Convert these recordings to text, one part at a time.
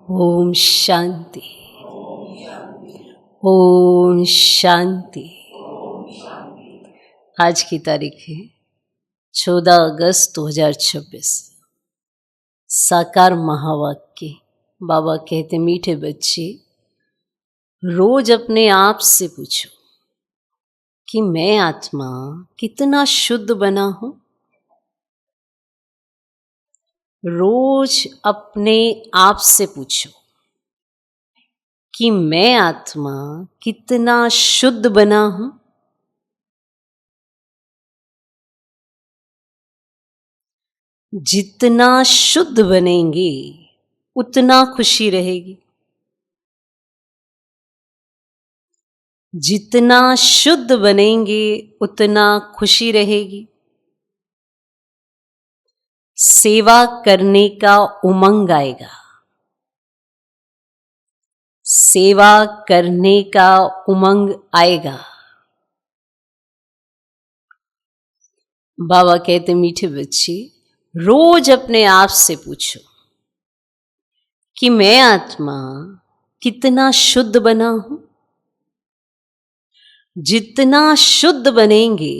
ओम शांति। ओम शांति। आज की तारीख है 14 अगस्त 2026। साकार महावाक्य। बाबा कहते, मीठे बच्चे रोज अपने आप से पूछो कि मैं आत्मा कितना शुद्ध बना हूं। रोज अपने आप से पूछो कि मैं आत्मा कितना शुद्ध बना हूं। जितना शुद्ध बनेंगे उतना खुशी रहेगी। जितना शुद्ध बनेंगे उतना खुशी रहेगी। सेवा करने का उमंग आएगा। सेवा करने का उमंग आएगा। बाबा कहते, मीठे बच्चे रोज अपने आप से पूछो कि मैं आत्मा कितना शुद्ध बना हूं। जितना शुद्ध बनेंगे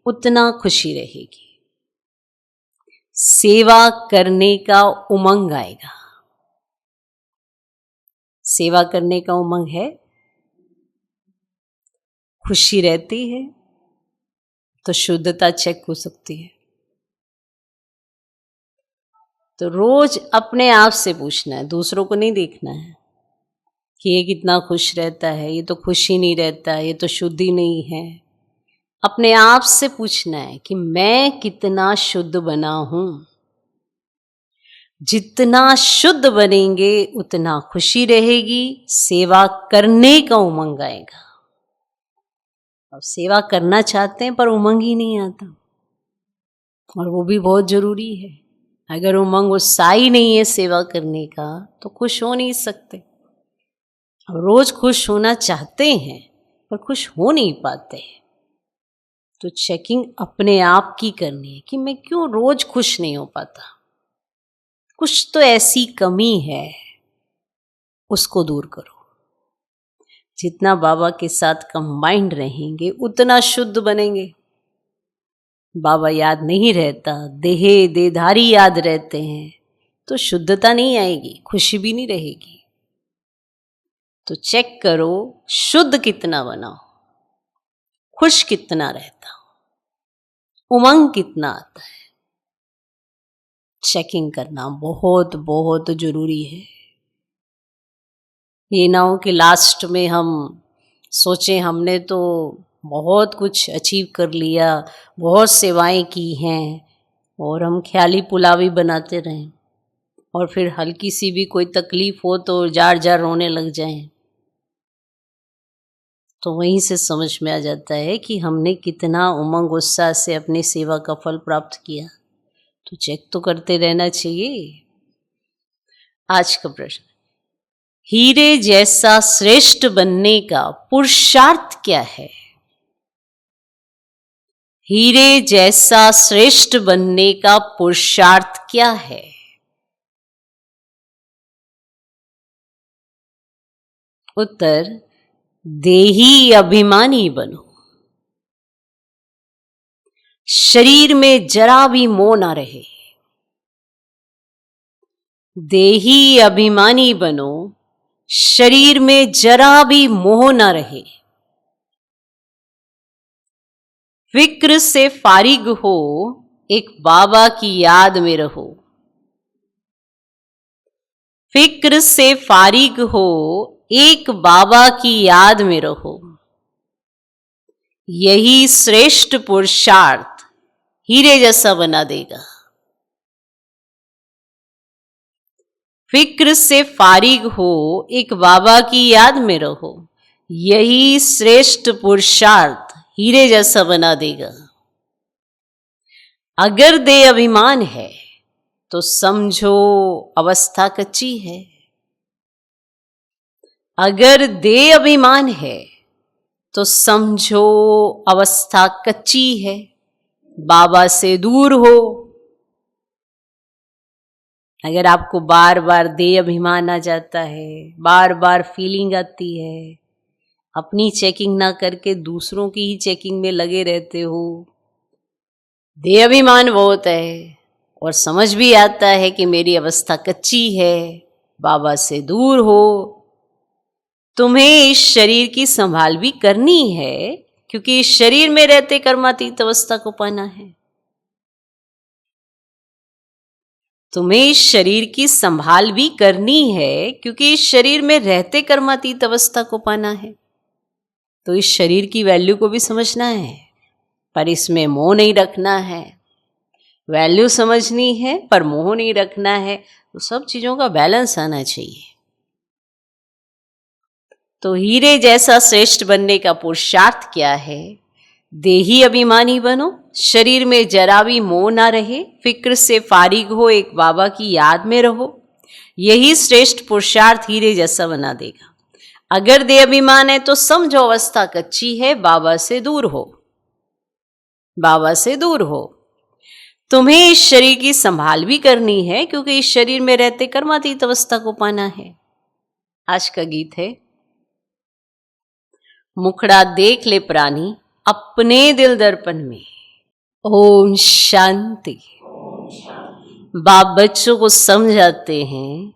उतना खुशी रहेगी। सेवा करने का उमंग आएगा। सेवा करने का उमंग है, खुशी रहती है तो शुद्धता चेक हो सकती है। तो रोज अपने आप से पूछना है, दूसरों को नहीं देखना है कि ये कितना खुश रहता है, ये तो खुश ही नहीं रहता, ये तो शुद्ध ही नहीं है। अपने आप से पूछना है कि मैं कितना शुद्ध बना हूं। जितना शुद्ध बनेंगे उतना खुशी रहेगी। सेवा करने का उमंग आएगा। अब सेवा करना चाहते हैं पर उमंग ही नहीं आता, और वो भी बहुत जरूरी है। अगर उमंग उत्साही नहीं है सेवा करने का तो खुश हो नहीं सकते। अब रोज खुश होना चाहते हैं पर खुश हो नहीं पाते, तो चेकिंग अपने आप की करनी है कि मैं क्यों रोज खुश नहीं हो पाता। कुछ तो ऐसी कमी है, उसको दूर करो। जितना बाबा के साथ कंबाइंड रहेंगे उतना शुद्ध बनेंगे। बाबा याद नहीं रहता, देहधारी याद रहते हैं तो शुद्धता नहीं आएगी, खुशी भी नहीं रहेगी। तो चेक करो शुद्ध कितना बना हो, खुश कितना रहता हो, उमंग कितना आता है। चेकिंग करना बहुत बहुत जरूरी है। ये ना हो कि लास्ट में हम सोचें हमने तो बहुत कुछ अचीव कर लिया, बहुत सेवाएं की हैं, और हम ख्याली पुलावी बनाते रहें और फिर हल्की सी भी कोई तकलीफ हो तो जार जार रोने लग जाएं। तो वहीं से समझ में आ जाता है कि हमने कितना उमंग उत्साह से अपनी सेवा का फल प्राप्त किया। तो चेक तो करते रहना चाहिए। आज का प्रश्न, हीरे जैसा श्रेष्ठ बनने का पुरुषार्थ क्या है? हीरे जैसा श्रेष्ठ बनने का पुरुषार्थ क्या है? उत्तर, देही अभिमानी बनो। शरीर में जरा भी मोह ना रहे। देही अभिमानी बनो, शरीर में जरा भी मोह ना रहे। फिक्र से फारिग हो, एक बाबा की याद में रहो। फिक्र से फारिग हो, एक बाबा की याद में रहो। यही श्रेष्ठ पुरुषार्थ हीरे जैसा बना देगा। फिक्र से फारिग हो, एक बाबा की याद में रहो। यही श्रेष्ठ पुरुषार्थ हीरे जैसा बना देगा। अगर देह अभिमान है तो समझो अवस्था कच्ची है। अगर देह अभिमान है तो समझो अवस्था कच्ची है। बाबा से दूर हो। अगर आपको बार बार देह अभिमान आ जाता है, बार बार फीलिंग आती है, अपनी चेकिंग ना करके दूसरों की ही चेकिंग में लगे रहते हो, देह अभिमान बहुत है और समझ भी आता है कि मेरी अवस्था कच्ची है, बाबा से दूर हो। तुम्हें इस शरीर की संभाल भी करनी है, क्योंकि इस शरीर में रहते कर्मातीत अवस्था को पाना है। तुम्हें इस शरीर की संभाल भी करनी है, क्योंकि इस शरीर में रहते कर्मातीत अवस्था को पाना है। तो इस शरीर की वैल्यू को भी समझना है, पर इसमें मोह नहीं रखना है। वैल्यू समझनी है पर मोह नहीं रखना है। तो सब चीजों का बैलेंस आना चाहिए। तो हीरे जैसा श्रेष्ठ बनने का पुरुषार्थ क्या है? देही अभिमानी बनो, शरीर में जरा भी मोह ना रहे, फिक्र से फारिग हो, एक बाबा की याद में रहो। यही श्रेष्ठ पुरुषार्थ हीरे जैसा बना देगा। अगर देह अभिमान है तो समझो अवस्था कच्ची है, बाबा से दूर हो, बाबा से दूर हो। तुम्हें इस शरीर की संभाल भी करनी है, क्योंकि इस शरीर में रहते कर्मातीत अवस्था को पाना है। आज का गीत है, मुखड़ा देख ले प्राणी अपने दिल दर्पण में। ओम शांति। बाप बच्चों को समझाते हैं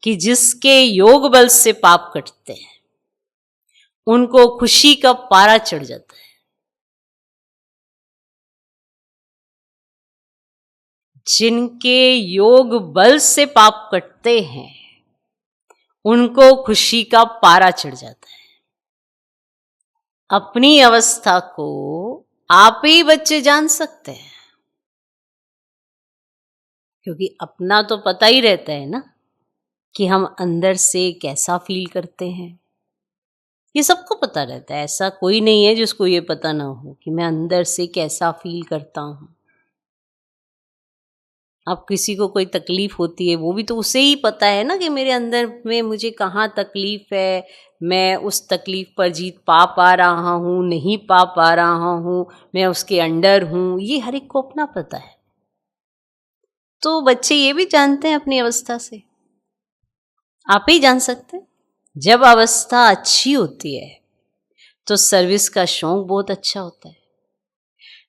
कि जिसके योग बल से पाप कटते हैं उनको खुशी का पारा चढ़ जाता है। जिनके योग बल से पाप कटते हैं उनको खुशी का पारा चढ़ जाता है। अपनी अवस्था को आप ही बच्चे जान सकते हैं, क्योंकि अपना तो पता ही रहता है ना कि हम अंदर से कैसा फील करते हैं। ये सबको पता रहता है, ऐसा कोई नहीं है जिसको ये पता ना हो कि मैं अंदर से कैसा फील करता हूं। अब किसी को कोई तकलीफ होती है, वो भी तो उसे ही पता है ना कि मेरे अंदर में मुझे कहाँ तकलीफ है, मैं उस तकलीफ पर जीत पा रहा हूँ, नहीं पा रहा हूँ, मैं उसके अंडर हूँ। ये हर एक को अपना पता है। तो बच्चे ये भी जानते हैं अपनी अवस्था से, आप ही जान सकते हैं। जब अवस्था अच्छी होती है तो सर्विस का शौक बहुत अच्छा होता है।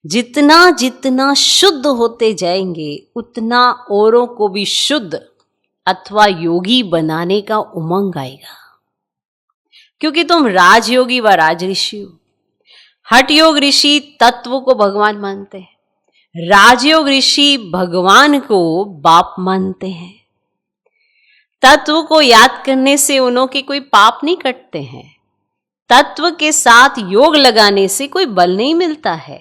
जितना जितना शुद्ध होते जाएंगे उतना औरों को भी शुद्ध अथवा योगी बनाने का उमंग आएगा, क्योंकि तुम राजयोगी व राजऋषि हो। हठ योग ऋषि तत्व को भगवान मानते हैं, राजयोग ऋषि भगवान को बाप मानते हैं। तत्व को याद करने से उनके कोई पाप नहीं कटते हैं। तत्व के साथ योग लगाने से कोई बल नहीं मिलता है।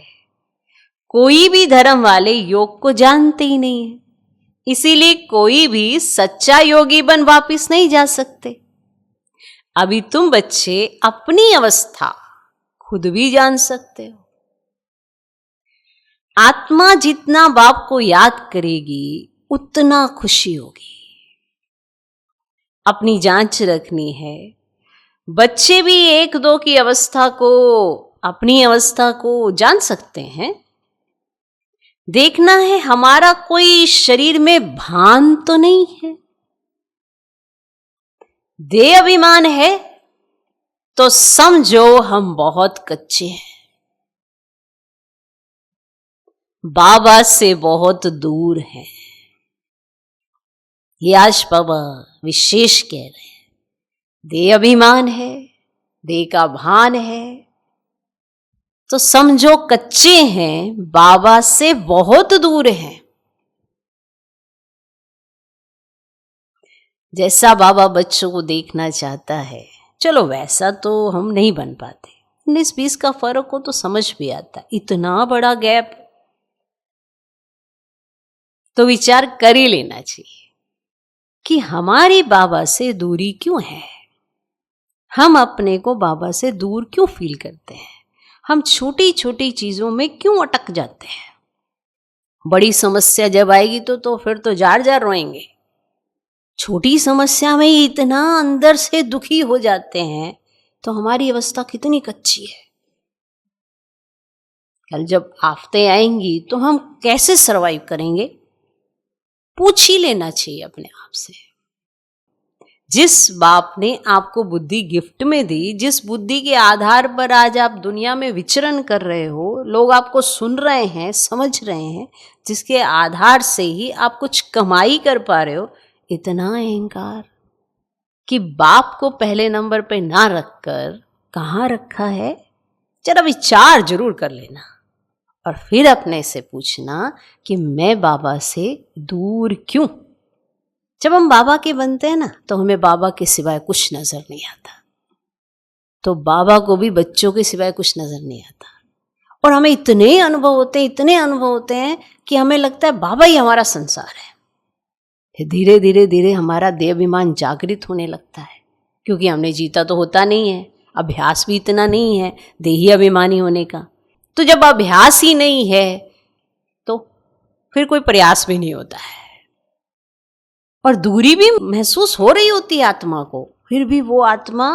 कोई भी धर्म वाले योग को जानते ही नहीं है, इसीलिए कोई भी सच्चा योगी बन वापिस नहीं जा सकते। अभी तुम बच्चे अपनी अवस्था खुद भी जान सकते हो। आत्मा जितना बाप को याद करेगी उतना खुशी होगी। अपनी जांच रखनी है। बच्चे भी एक दो की अवस्था को, अपनी अवस्था को जान सकते हैं। देखना है हमारा कोई शरीर में भान तो नहीं है। देह अभिमान है तो समझो हम बहुत कच्चे हैं, बाबा से बहुत दूर हैं। ये आज बाबा विशेष कह रहे हैं। देह अभिमान है, देह का भान है, तो समझो कच्चे हैं, बाबा से बहुत दूर हैं। जैसा बाबा बच्चों को देखना चाहता है, चलो वैसा तो हम नहीं बन पाते, 19-20 का फर्क हो तो समझ भी आता। इतना बड़ा गैप तो विचार कर ही लेना चाहिए कि हमारी बाबा से दूरी क्यों है। हम अपने को बाबा से दूर क्यों फील करते हैं। हम छोटी छोटी चीजों में क्यों अटक जाते हैं। बड़ी समस्या जब आएगी तो फिर तो जार जार रोएंगे। छोटी समस्या में ही इतना अंदर से दुखी हो जाते हैं, तो हमारी अवस्था कितनी कच्ची है। कल जब आफतें आएंगी तो हम कैसे सरवाइव करेंगे। पूछ ही लेना चाहिए अपने आप से। जिस बाप ने आपको बुद्धि गिफ्ट में दी, जिस बुद्धि के आधार पर आज आप दुनिया में विचरण कर रहे हो, लोग आपको सुन रहे हैं, समझ रहे हैं, जिसके आधार से ही आप कुछ कमाई कर पा रहे हो, इतना अहंकार कि बाप को पहले नंबर पे ना रखकर कहाँ रखा है? जरा विचार जरूर कर लेना और फिर अपने से पूछना कि मैं बाबा से दूर क्यों? जब हम बाबा के बनते हैं ना, तो हमें बाबा के सिवाय कुछ नजर नहीं आता, तो बाबा को भी बच्चों के सिवाय कुछ नजर नहीं आता, और हमें इतने अनुभव होते हैं कि हमें लगता है बाबा ही हमारा संसार है। फिर धीरे धीरे धीरे हमारा देहाभिमान जागृत होने लगता है, क्योंकि हमने जीता तो होता नहीं है, अभ्यास भी इतना नहीं है देही अभिमानी होने का। तो जब अभ्यास ही नहीं है तो फिर कोई प्रयास भी नहीं होता है, और दूरी भी महसूस हो रही होती है आत्मा को, फिर भी वो आत्मा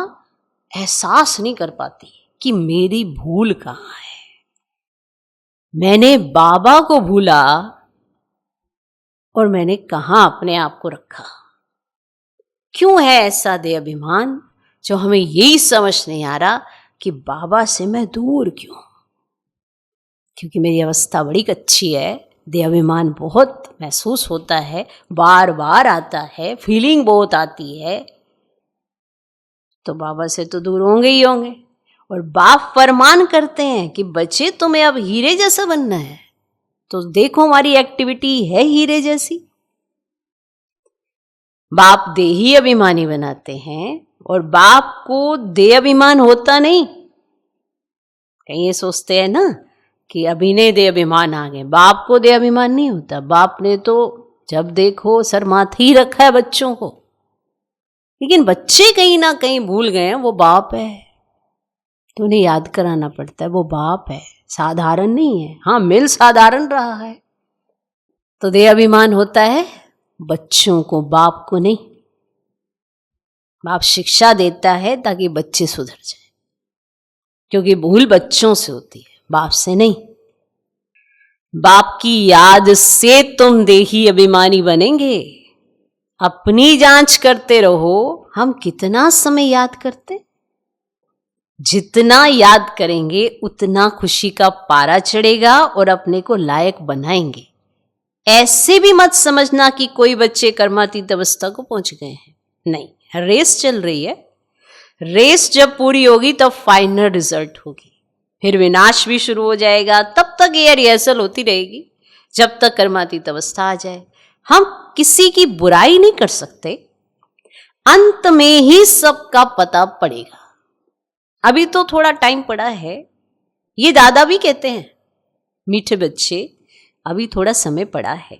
एहसास नहीं कर पाती कि मेरी भूल कहाँ है। मैंने बाबा को भूला और मैंने कहाँ अपने आप को रखा। क्यों है ऐसा देह अभिमान, जो हमें यही समझ नहीं आ रहा कि बाबा से मैं दूर क्यों? क्योंकि मेरी अवस्था बड़ी कच्ची है, देहाभिमान बहुत महसूस होता है, बार बार आता है, फीलिंग बहुत आती है, तो बाबा से तो दूर होंगे ही होंगे। और बाप फरमान करते हैं कि बच्चे तुम्हें अब हीरे जैसा बनना है, तो देखो हमारी एक्टिविटी है हीरे जैसी। बाप देही अभिमानी बनाते हैं और बाप को देह अभिमान होता नहीं। कहीं ये सोचते हैं ना कि अभिनय देह अभिमान आ गए, बाप को देह अभिमान नहीं होता। बाप ने तो जब देखो सर माथे ही रखा है बच्चों को, लेकिन बच्चे कहीं ना कहीं भूल गए हैं वो बाप है, तो उन्हें याद कराना पड़ता है वो बाप है, साधारण नहीं है। हाँ, मिल साधारण रहा है, तो देह अभिमान होता है बच्चों को, बाप को नहीं। बाप शिक्षा देता है ताकि बच्चे सुधर जाए, क्योंकि भूल बच्चों से होती है, बाप से नहीं। बाप की याद से तुम देही अभिमानी बनेंगे। अपनी जांच करते रहो, हम कितना समय याद करते? जितना याद करेंगे उतना खुशी का पारा चढ़ेगा और अपने को लायक बनाएंगे। ऐसे भी मत समझना कि कोई बच्चे कर्मातीत अवस्था को पहुंच गए हैं, नहीं, रेस चल रही है। रेस जब पूरी होगी तब फाइनल रिजल्ट होगी, फिर विनाश भी शुरू हो जाएगा। तब तक ये रिहर्सल होती रहेगी जब तक कर्मातीत अवस्था आ जाए। हम किसी की बुराई नहीं कर सकते, अंत में ही सबका पता पड़ेगा। अभी तो थोड़ा टाइम पड़ा है, ये दादा भी कहते हैं मीठे बच्चे, अभी थोड़ा समय पड़ा है।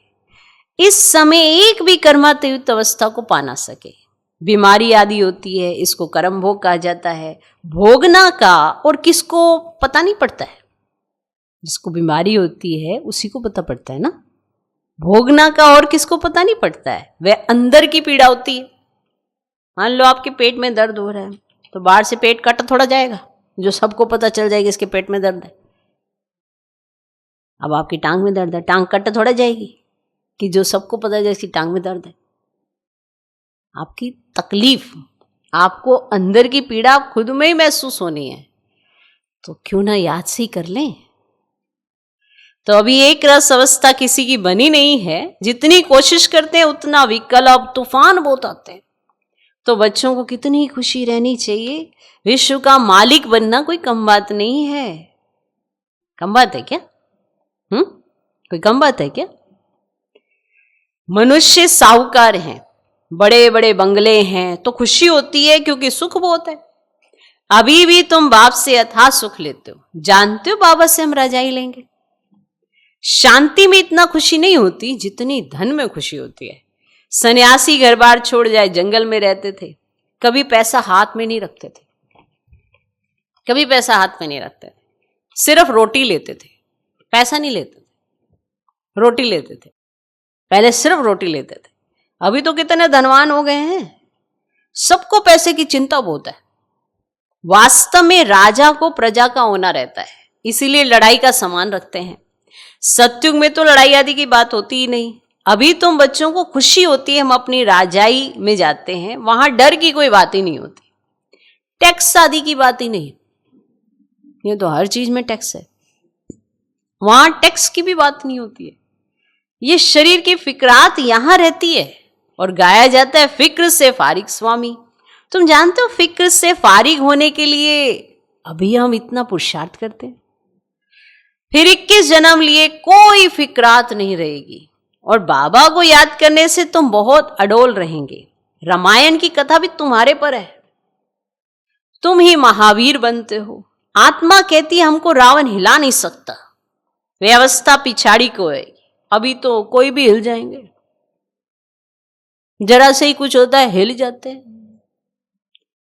इस समय एक भी कर्मातीत अवस्था को पा ना सके, बीमारी आदि होती है, इसको कर्म भोग कहा जाता है। भोगना का और किसको पता नहीं पड़ता है, जिसको बीमारी होती है उसी को पता पड़ता है ना। भोगना का और किसको पता नहीं पड़ता है, वह अंदर की पीड़ा होती है। मान लो आपके पेट में दर्द हो रहा है, तो बाहर से पेट कट थोड़ा जाएगा जो सबको पता चल जाएगी इसके पेट में दर्द है। अब आपकी टांग में दर्द है, टांग कट थोड़ा जाएगी कि जो सबको पता है इसकी टांग में दर्द है। आपकी तकलीफ, आपको अंदर की पीड़ा खुद में ही महसूस होनी है, तो क्यों ना याद से ही कर लें। तो अभी एक रस अवस्था किसी की बनी नहीं है, जितनी कोशिश करते हैं उतना विकल्प तूफान बहुत आते हैं। तो बच्चों को कितनी खुशी रहनी चाहिए। विश्व का मालिक बनना कोई कम बात नहीं है। कम बात है क्या? कोई कम बात है क्या? मनुष्य साहूकार हैं, बड़े बड़े बंगले हैं, तो खुशी होती है क्योंकि सुख बहुत है। अभी भी तुम बाप से अथाह सुख लेते हो, जानते हो बाबा से हम रजाई लेंगे। शांति में इतना खुशी नहीं होती जितनी धन में खुशी होती है। सन्यासी घर बार छोड़ जाए, जंगल में रहते थे, कभी पैसा हाथ में नहीं रखते थे, कभी पैसा हाथ में नहीं रखते थे, सिर्फ रोटी लेते थे, पैसा नहीं लेते थे, रोटी लेते थे। पहले सिर्फ रोटी लेते थे। अभी तो कितने धनवान हो गए हैं, सबको पैसे की चिंता बहुत है। वास्तव में राजा को प्रजा का होना रहता है, इसीलिए लड़ाई का सामान रखते हैं। सत्युग में तो लड़ाई आदि की बात होती ही नहीं, अभी तुम बच्चों को खुशी होती है, हम अपनी राजाई में जाते हैं, वहां डर की कोई बात ही नहीं होती, टैक्स आदि की बात ही नहीं, ये तो हर चीज में टैक्स है, वहां टैक्स की भी बात नहीं होती है। ये शरीर की फिक्रात यहां रहती है और गाया जाता है फिक्र से फारिग स्वामी। तुम जानते हो फिक्र से फारिग होने के लिए अभी हम इतना पुरुषार्थ करते हैं, फिर 21 जन्म लिए कोई फिक्रात नहीं रहेगी और बाबा को याद करने से तुम बहुत अडोल रहेंगे। रामायण की कथा भी तुम्हारे पर है, तुम ही महावीर बनते हो। आत्मा कहती है हमको रावण हिला नहीं सकता, व्यवस्था पिछाड़ी को है, अभी तो कोई भी हिल जाएंगे, जरा से ही कुछ होता है हिल जाते हैं,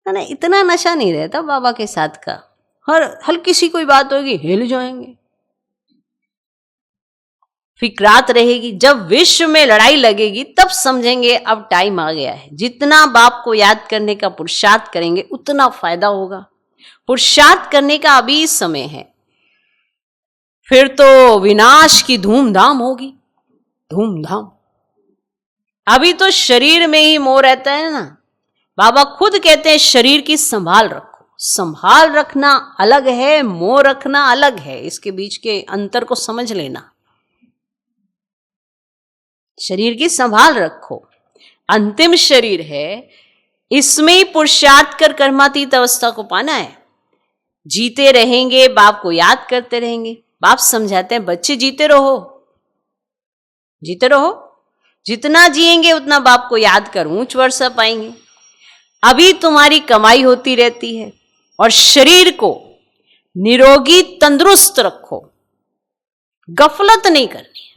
है ना। इतना नशा नहीं रहता बाबा के साथ का, हर हल्की सी कोई बात होगी हिल जाएंगे, फिक्रात रहेगी। जब विश्व में लड़ाई लगेगी तब समझेंगे अब टाइम आ गया है, जितना बाप को याद करने का पुरुषार्थ करेंगे उतना फायदा होगा। पुरुषार्थ करने का अभी समय है, फिर तो विनाश की धूमधाम होगी, धूमधाम। अभी तो शरीर में ही मोह रहता है ना, बाबा खुद कहते हैं शरीर की संभाल रखो। संभाल रखना अलग है, मोह रखना अलग है, इसके बीच के अंतर को समझ लेना। शरीर की संभाल रखो, अंतिम शरीर है, इसमें ही पुरुषार्थ कर कर्मातीत अवस्था को पाना है। जीते रहेंगे, बाप को याद करते रहेंगे। बाप समझाते हैं बच्चे जीते रहो, जीते रहो, जितना जिएंगे उतना बाप को याद कर ऊंच वर्षा पाएंगे। अभी तुम्हारी कमाई होती रहती है और शरीर को निरोगी तंदुरुस्त रखो, गफलत नहीं करनी है,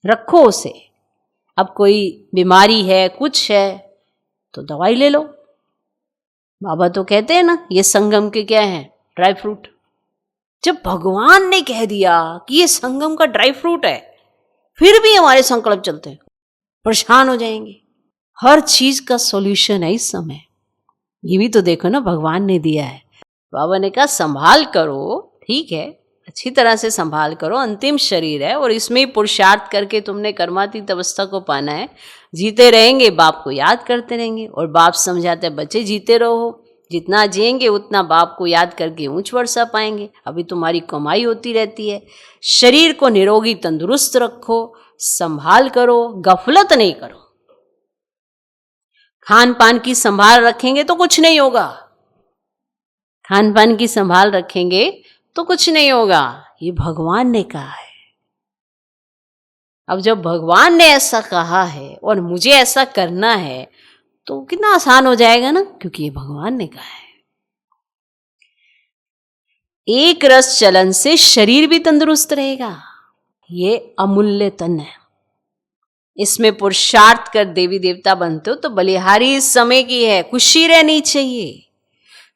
रखो उसे। अब कोई बीमारी है, कुछ है तो दवाई ले लो। बाबा तो कहते हैं ना ये संगम के क्या है, ड्राई फ्रूट। जब भगवान ने कह दिया कि ये संगम का ड्राई फ्रूट है, फिर भी हमारे संकल्प चलते हैं, परेशान हो जाएंगे। हर चीज का सॉल्यूशन है इस समय, ये भी तो देखो ना भगवान ने दिया है। बाबा ने कहा संभाल करो, ठीक है, अच्छी तरह से संभाल करो, अंतिम शरीर है और इसमें ही पुरुषार्थ करके तुमने कर्मातीत अवस्था को पाना है। जीते रहेंगे, बाप को याद करते रहेंगे और बाप समझाते हैं बच्चे जीते रहो, जितना जिएंगे उतना बाप को याद करके ऊंच वर्षा पाएंगे। अभी तुम्हारी कमाई होती रहती है, शरीर को निरोगी तंदुरुस्त रखो, संभाल करो, गफलत नहीं करो। खान पान की संभाल रखेंगे तो कुछ नहीं होगा, खान पान की संभाल रखेंगे तो कुछ नहीं होगा, ये भगवान ने कहा है। अब जब भगवान ने ऐसा कहा है और मुझे ऐसा करना है तो कितना आसान हो जाएगा ना, क्योंकि ये भगवान ने कहा है। एक रस चलन से शरीर भी तंदुरुस्त रहेगा, ये अमूल्य तन है, इसमें पुरुषार्थ कर देवी देवता बनते हो तो बलिहारी इस समय की है, खुशी रहनी चाहिए।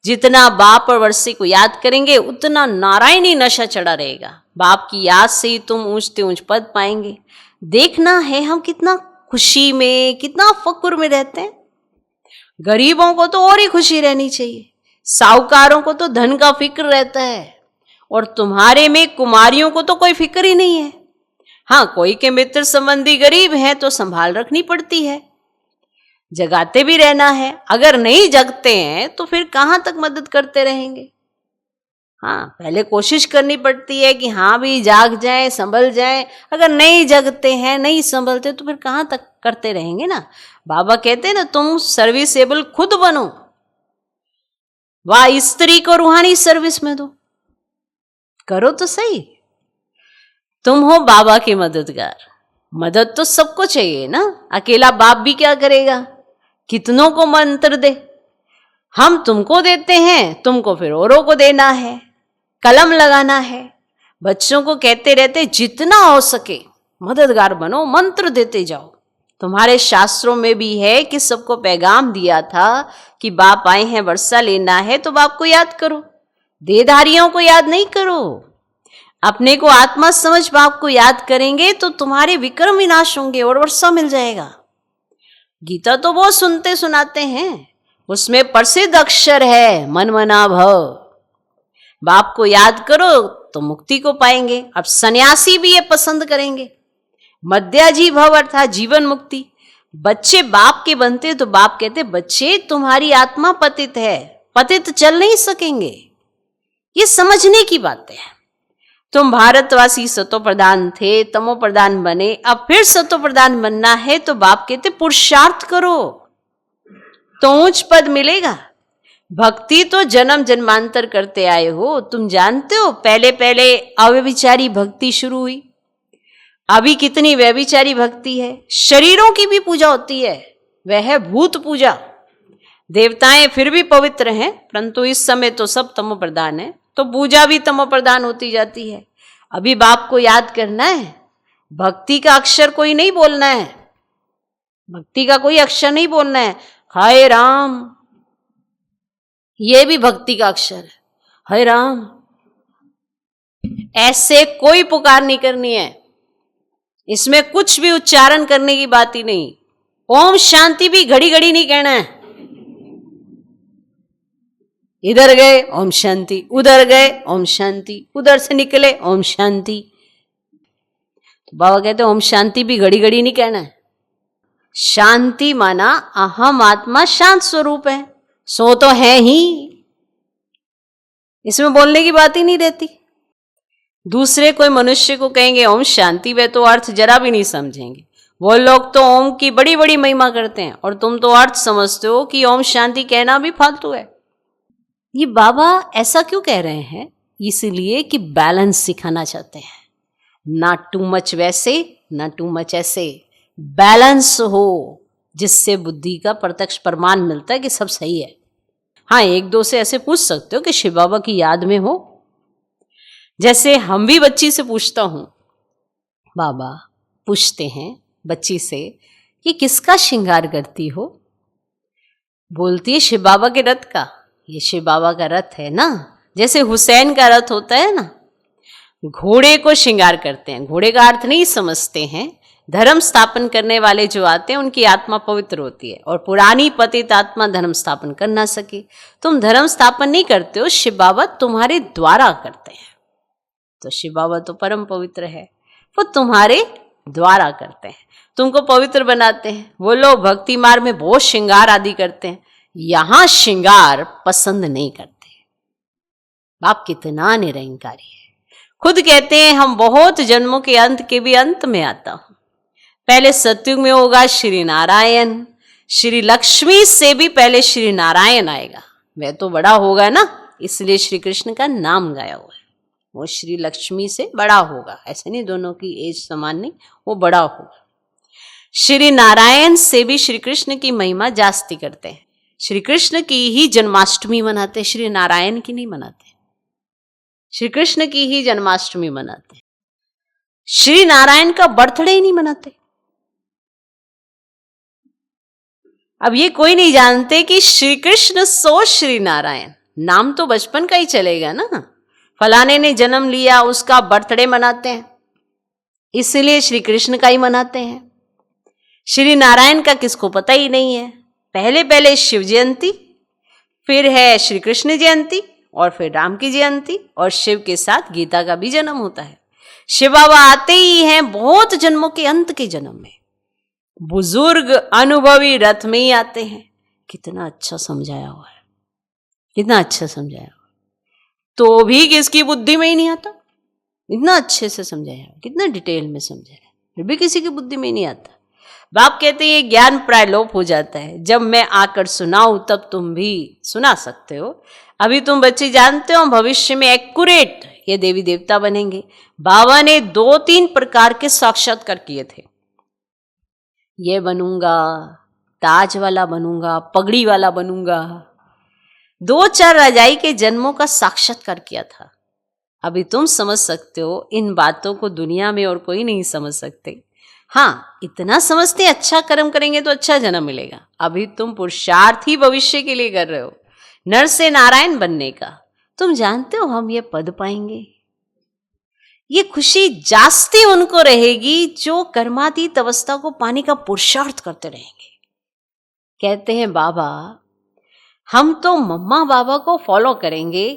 जितना बाप और वर्षी को याद करेंगे उतना नारायणी नशा चढ़ा रहेगा। बाप की याद से ही तुम ऊंचते ऊंच पद पाएंगे। देखना है हम कितना खुशी में, कितना फक्र में रहते हैं। गरीबों को तो और ही खुशी रहनी चाहिए, साहूकारों को तो धन का फिक्र रहता है और तुम्हारे में कुमारियों को तो कोई फिक्र ही नहीं है। हाँ, कोई के मित्र संबंधी गरीब हैं तो संभाल रखनी पड़ती है, जगाते भी रहना है। अगर नहीं जगते हैं तो फिर कहाँ तक मदद करते रहेंगे। हाँ, पहले कोशिश करनी पड़ती है कि हाँ भी जाग जाए, संभल जाए। अगर नहीं जगते हैं, नहीं संभलते तो फिर कहाँ तक करते रहेंगे ना। बाबा कहते हैं ना तुम सर्विसेबल खुद बनो, वाह स्त्री को रूहानी सर्विस में दो, करो तो सही। तुम हो बाबा के मददगार, मदद तो सबको चाहिए ना, अकेला बाप भी क्या करेगा, कितनों को मंत्र दे। हम तुमको देते हैं, तुमको फिर औरों को देना है, कलम लगाना है। बच्चों को कहते रहते जितना हो सके मददगार बनो, मंत्र देते जाओ। तुम्हारे शास्त्रों में भी है कि सबको पैगाम दिया था कि बाप आए हैं, वर्षा लेना है तो बाप को याद करो, देहधारियों को याद नहीं करो। अपने को आत्मा समझ बाप को याद करेंगे तो तुम्हारे विक्रम विनाश होंगे और वर्षा मिल जाएगा। गीता तो वो सुनते सुनाते हैं, उसमें प्रसिद्ध अक्षर है मन मना भव। बाप को याद करो तो मुक्ति को पाएंगे। अब सन्यासी भी ये पसंद करेंगे, मध्याजी भव अर्थात जीवन मुक्ति। बच्चे बाप के बनते तो बाप कहते बच्चे तुम्हारी आत्मा पतित है, पतित चल नहीं सकेंगे। ये समझने की बात है। तुम भारतवासी सतो प्रधान थे, तमो प्रधान बने, अब फिर सतो प्रधान बनना है तो बाप कहते पुरुषार्थ करो तो ऊंच पद मिलेगा। भक्ति तो जन्म जन्मांतर करते आए हो। तुम जानते हो पहले पहले अव्यभिचारी भक्ति शुरू हुई, अभी कितनी व्यभिचारी भक्ति है। शरीरों की भी पूजा होती है, वह है भूत पूजा। देवताएं फिर भी पवित्र हैं, परंतु इस समय तो सब तमो प्रधान है, तो पूजा भी तमो प्रधान होती जाती है। अभी बाप को याद करना है, भक्ति का अक्षर कोई नहीं बोलना है, भक्ति का कोई अक्षर नहीं बोलना है। हाय राम, ये भी भक्ति का अक्षर है। हाय राम, ऐसे कोई पुकार नहीं करनी है, इसमें कुछ भी उच्चारण करने की बात ही नहीं। ओम शांति भी घड़ी घड़ी नहीं कहना है। इधर गए ओम शांति, उधर गए ओम शांति, उधर से निकले ओम शांति। तो बाबा कहते ओम शांति भी घड़ी घड़ी नहीं कहना है। शांति माना अहम आत्मा शांत स्वरूप है, सो तो है ही, इसमें बोलने की बात ही नहीं रहती। दूसरे कोई मनुष्य को कहेंगे ओम शांति, वे तो अर्थ जरा भी नहीं समझेंगे। वो लोग तो ओम की बड़ी बड़ी महिमा करते हैं और तुम तो अर्थ समझते हो कि ओम शांति कहना भी फालतू है। ये बाबा ऐसा क्यों कह रहे हैं? इसलिए कि बैलेंस सिखाना चाहते हैं, ना टू मच वैसे ना टू मच ऐसे, बैलेंस हो जिससे बुद्धि का प्रत्यक्ष प्रमाण मिलता है कि सब सही है। हाँ, एक दो से ऐसे पूछ सकते हो कि शिव बाबा की याद में हो, जैसे हम भी बच्ची से पूछता हूं, बाबा पूछते हैं बच्ची से कि किसका श्रृंगार करती हो? बोलती है शिव बाबा के रथ का। ये शिव बाबा का रथ है ना, जैसे हुसैन का रथ होता है ना, घोड़े को श्रृंगार करते हैं। घोड़े का अर्थ नहीं समझते हैं। धर्म स्थापन करने वाले जो आते हैं उनकी आत्मा पवित्र होती है और पुरानी पतित आत्मा धर्म स्थापन कर ना सके। तुम धर्म स्थापन नहीं करते हो, शिव बाबा तुम्हारे द्वारा करते हैं। तो शिव बाबा तो परम पवित्र है, वो तुम्हारे द्वारा करते हैं, तुमको पवित्र बनाते हैं। वो लोग भक्ति मार्ग में बहुत श्रृंगार आदि करते हैं, यहां श्रृंगार पसंद नहीं करते। बाप कितना निरंकारी है, खुद कहते हैं हम बहुत जन्मों के अंत के भी अंत में आता हूं। पहले सतयुग में होगा श्री नारायण, श्री लक्ष्मी से भी पहले श्री नारायण आएगा। वह तो बड़ा होगा ना, इसलिए श्री कृष्ण का नाम गाया हुआ है। वो श्री लक्ष्मी से बड़ा होगा, ऐसे नहीं दोनों की एज समान नहीं, वो बड़ा होगा। श्री नारायण से भी श्री कृष्ण की महिमा जास्ती करते हैं। श्री कृष्ण की ही जन्माष्टमी मनाते, श्री नारायण की नहीं मनाते। श्री कृष्ण की ही जन्माष्टमी मनाते, श्री नारायण का बर्थडे ही नहीं मनाते। अब ये कोई नहीं जानते कि श्री कृष्ण सो श्री नारायण, नाम तो बचपन का ही चलेगा ना। फलाने ने जन्म लिया, उसका बर्थडे मनाते हैं, इसलिए श्री कृष्ण का ही मनाते हैं। श्री नारायण का किसको पता ही नहीं है। पहले पहले शिव जयंती, फिर है श्री कृष्ण जयंती, और फिर राम की जयंती, और शिव के साथ गीता का भी जन्म होता है। शिव बाबा आते ही हैं बहुत जन्मों के अंत के जन्म में, बुजुर्ग अनुभवी रथ में ही आते हैं। कितना अच्छा समझाया हुआ है, कितना अच्छा समझाया हुआ, तो भी किसकी बुद्धि में ही नहीं आता। इतना अच्छे से समझाया, कितना डिटेल में समझाया, फिर भी किसी की बुद्धि में ही नहीं आता। बाप कहते हैं ये ज्ञान प्राय लोप हो जाता है, जब मैं आकर सुनाऊं तब तुम भी सुना सकते हो। अभी तुम बच्चे जानते हो भविष्य में एक्यूरेट ये देवी देवता बनेंगे। बाबा ने 2-3 प्रकार के साक्षात्कार किए थे, ये बनूंगा, ताज वाला बनूंगा, पगड़ी वाला बनूंगा। 2-4 राजाई के जन्मों का साक्षात्कार किया था। अभी तुम समझ सकते हो, इन बातों को दुनिया में और कोई नहीं समझ सकते। हाँ, इतना समझते अच्छा कर्म करेंगे तो अच्छा जन्म मिलेगा। अभी तुम पुरुषार्थ ही भविष्य के लिए कर रहे हो, नर से नारायण बनने का। तुम जानते हो हम ये पद पाएंगे, ये खुशी जास्ती उनको रहेगी जो कर्मातीत अवस्था को पाने का पुरुषार्थ करते रहेंगे। कहते हैं बाबा हम तो मम्मा बाबा को फॉलो करेंगे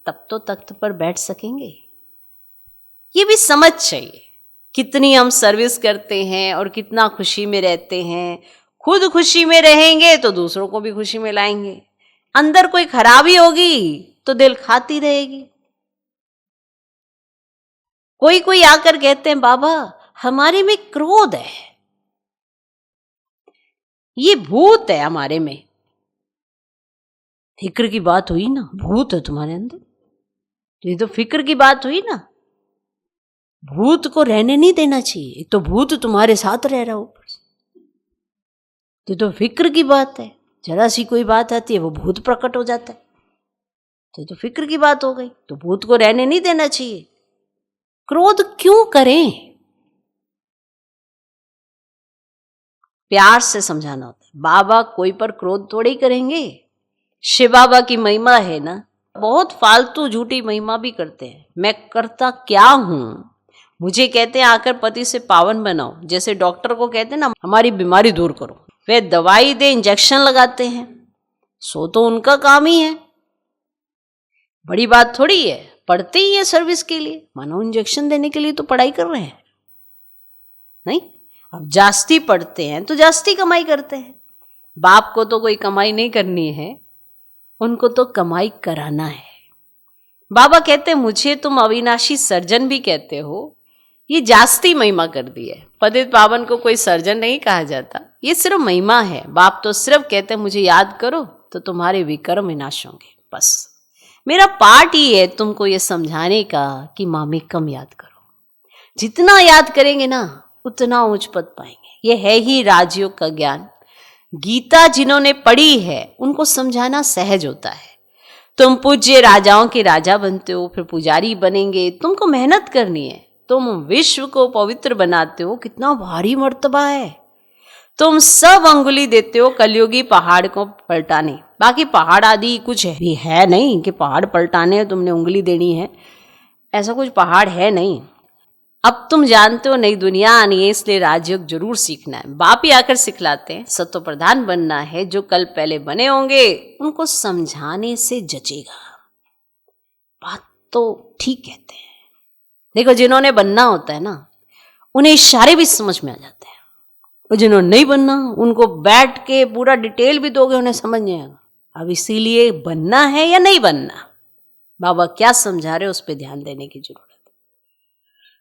तब तो तख्त पर बैठ सकेंगे। ये भी समझ चाहिए। कितनी हम सर्विस करते हैं और कितना खुशी में रहते हैं। खुद खुशी में रहेंगे तो दूसरों को भी खुशी में लाएंगे। अंदर कोई खराबी होगी तो दिल खाती रहेगी। कोई कोई आकर कहते हैं बाबा हमारे में क्रोध है, ये भूत है हमारे में। फिक्र की बात हुई ना, भूत है तुम्हारे अंदर, ये तो फिक्र की बात हुई ना। भूत को रहने नहीं देना चाहिए, एक तो भूत तुम्हारे साथ रह रहा ऊपर से, तो फिक्र की बात है। जरा सी कोई बात आती है वो भूत प्रकट हो जाता है, तो फिक्र की बात हो गई। तो भूत को रहने नहीं देना चाहिए। क्रोध क्यों करें? प्यार से समझाना होता है। बाबा कोई पर क्रोध थोड़े ही करेंगे। शिव बाबा की महिमा है ना, बहुत फालतू झूठी महिमा भी करते हैं। मैं करता क्या हूं? मुझे कहते हैं आकर पति से पावन बनाओ, जैसे डॉक्टर को कहते हैं ना हमारी बीमारी दूर करो। वे दवाई दे, इंजेक्शन लगाते हैं, सो तो उनका काम ही है, बड़ी बात थोड़ी है। पढ़ते ही है सर्विस के लिए, मानो इंजेक्शन देने के लिए तो पढ़ाई कर रहे हैं नहीं। अब जास्ती पढ़ते हैं तो जास्ती कमाई करते हैं। बाप को तो कोई कमाई नहीं करनी है, उनको तो कमाई कराना है। बाबा कहते हैं मुझे तुम अविनाशी सर्जन भी कहते हो, ये जास्ती महिमा कर दी है। पतित पावन को कोई सर्जन नहीं कहा जाता, ये सिर्फ महिमा है। बाप तो सिर्फ कहते हैं मुझे याद करो तो तुम्हारे विकर्म विनाश होंगे। बस मेरा पार्ट ही है तुमको ये समझाने का कि माँ में कम याद करो। जितना याद करेंगे ना उतना ऊंच पद पाएंगे। ये है ही राजयोग का ज्ञान। गीता जिन्होंने पढ़ी है उनको समझाना सहज होता है। तुम पूज्य राजाओं के राजा बनते हो, फिर पुजारी बनेंगे, तुमको मेहनत करनी है। तुम विश्व को पवित्र बनाते हो, कितना भारी मर्तबा है। तुम सब अंगुली देते हो कलयुगी पहाड़ को पलटाने। बाकी पहाड़ आदि कुछ भी है नहीं कि पहाड़ पलटाने तुमने उंगली देनी है, ऐसा कुछ पहाड़ है नहीं। अब तुम जानते हो नई दुनिया आनी है, इसलिए राजयोग जरूर सीखना है। बाप ही आकर सिखलाते हैं सत्व प्रधान बनना है। जो कल पहले बने होंगे उनको समझाने से जचेगा। बात तो ठीक कहते हैं। देखो जिन्होंने बनना होता है ना उन्हें इशारे भी समझ में आ जाते हैं, और जिन्होंने नहीं बनना उनको बैठ के पूरा डिटेल भी दोगे उन्हें समझ नहीं आएगा। अब इसीलिए बनना है या नहीं बनना, बाबा क्या समझा रहे हो उस पर ध्यान देने की जरूरत है।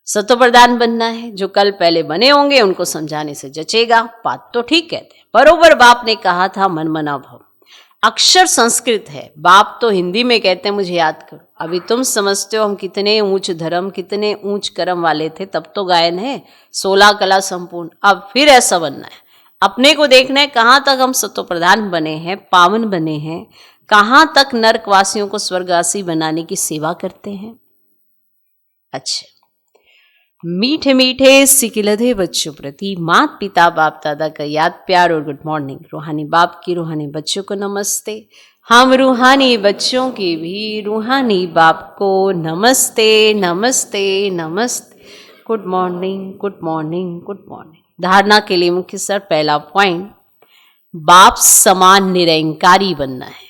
सत्व प्रधान बनना है, जो कल पहले बने होंगे उनको समझाने से जचेगा। बात तो ठीक कहते हैं। बरोबर बाप ने कहा था मन मना भव। अक्षर संस्कृत है, बाप तो हिंदी में कहते हैं मुझे याद करो। अभी तुम समझते हो हम कितने ऊंच धर्म कितने ऊंच कर्म वाले थे, तब तो गायन है 16 कला संपूर्ण। अब फिर ऐसा बनना है, अपने को देखना है कहाँ तक हम सत्व प्रधान बने हैं, पावन बने हैं, कहाँ तक नरकवासियों को स्वर्गवासी बनाने की सेवा करते हैं। अच्छा, मीठे मीठे सिकिलधे बच्चों प्रति माता पिता बाप दादा का याद प्यार और गुड मॉर्निंग। रूहानी बाप की रूहानी बच्चों को नमस्ते। हम रूहानी बच्चों की भी रूहानी बाप को नमस्ते नमस्ते नमस्ते। Good morning good morning good morning. धारणा के लिए मुख्य सर पहला पॉइंट, बाप समान निरंकारी बनना है।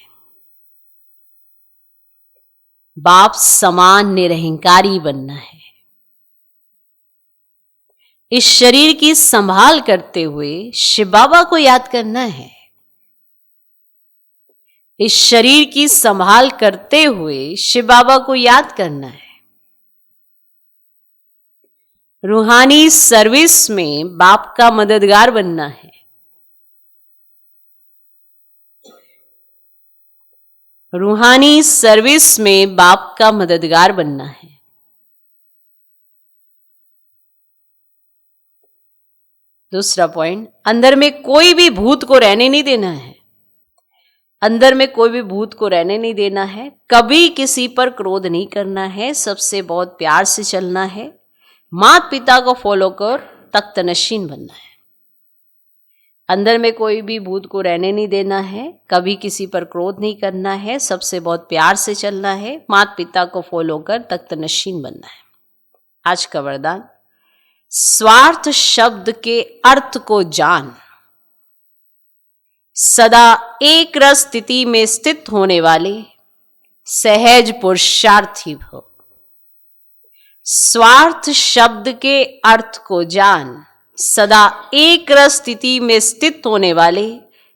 बाप समान निरंकारी बनना है। इस शरीर की संभाल करते हुए शिव बाबा को याद करना है। इस शरीर की संभाल करते हुए शिव बाबा को याद करना है। रूहानी सर्विस में बाप का मददगार बनना है। रूहानी सर्विस में बाप का मददगार बनना है। दूसरा पॉइंट, अंदर में कोई भी भूत को रहने नहीं देना है। अंदर में कोई भी भूत को रहने नहीं देना है। कभी किसी पर क्रोध नहीं करना है। सबसे बहुत प्यार से चलना है। माता पिता को फॉलो कर तख्त नशीन बनना है। अंदर में कोई भी भूत को रहने नहीं देना है। कभी किसी पर क्रोध नहीं करना है। सबसे बहुत प्यार से चलना है। माता पिता को फॉलो कर तख्त नशीन बनना है। आज का वरदान, स्वार्थ शब्द के अर्थ को जान, सदा एक रस स्थिति में स्थित होने वाले सहज पुरुषार्थी भव। स्वार्थ शब्द के अर्थ को जान सदा एक रस स्थिति में स्थित होने वाले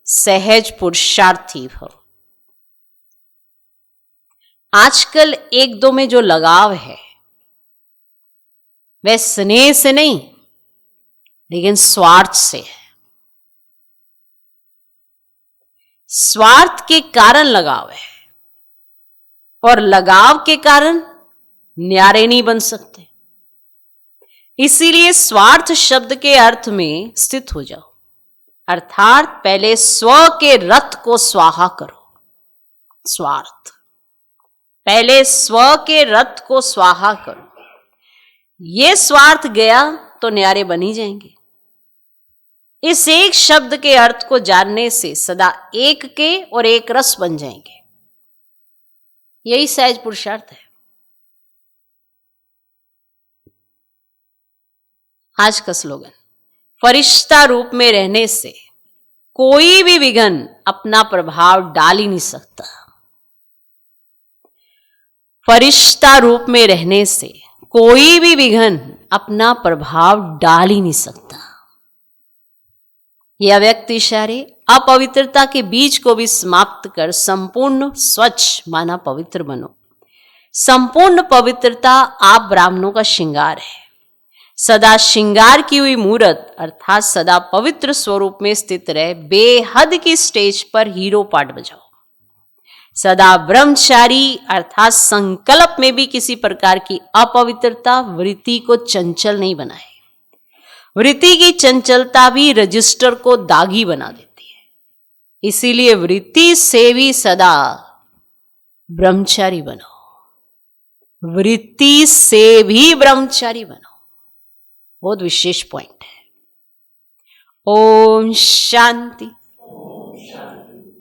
सहज पुरुषार्थी भव। आजकल एक दो में जो लगाव है वह स्नेह से नहीं लेकिन स्वार्थ से है। स्वार्थ के कारण लगाव है और लगाव के कारण न्यारे नहीं बन सकते। इसीलिए स्वार्थ शब्द के अर्थ में स्थित हो जाओ, अर्थात पहले स्व के रथ को स्वाहा करो। स्वार्थ, पहले स्व के रथ को स्वाहा करो। ये स्वार्थ गया तो न्यारे बन ही जाएंगे। इस एक शब्द के अर्थ को जानने से सदा एक के और एक रस बन जाएंगे। यही सहज पुरुषार्थ है। आज का स्लोगन, फरिश्ता रूप में रहने से कोई भी विघन अपना प्रभाव डाल ही नहीं सकता। फरिश्ता रूप में रहने से कोई भी विघन अपना प्रभाव डाल ही नहीं सकता। यह अव्यक्त इशारे अपवित्रता के बीज को भी समाप्त कर संपूर्ण स्वच्छ माना पवित्र बनो। संपूर्ण पवित्रता आप ब्राह्मणों का श्रृंगार है। सदा श्रृंगार की हुई मूर्त अर्थात सदा पवित्र स्वरूप में स्थित रहे बेहद की स्टेज पर हीरो पार्ट बजाओ। सदा ब्रह्मचारी अर्थात संकल्प में भी किसी प्रकार की अपवित्रता वृत्ति को चंचल नहीं बनाए। वृत्ति की चंचलता भी रजिस्टर को दागी बना देती है। इसीलिए वृत्ति से भी सदा ब्रह्मचारी बनो। वृत्ति से भी ब्रह्मचारी बनो। बहुत विशेष पॉइंट है। ओम शांति।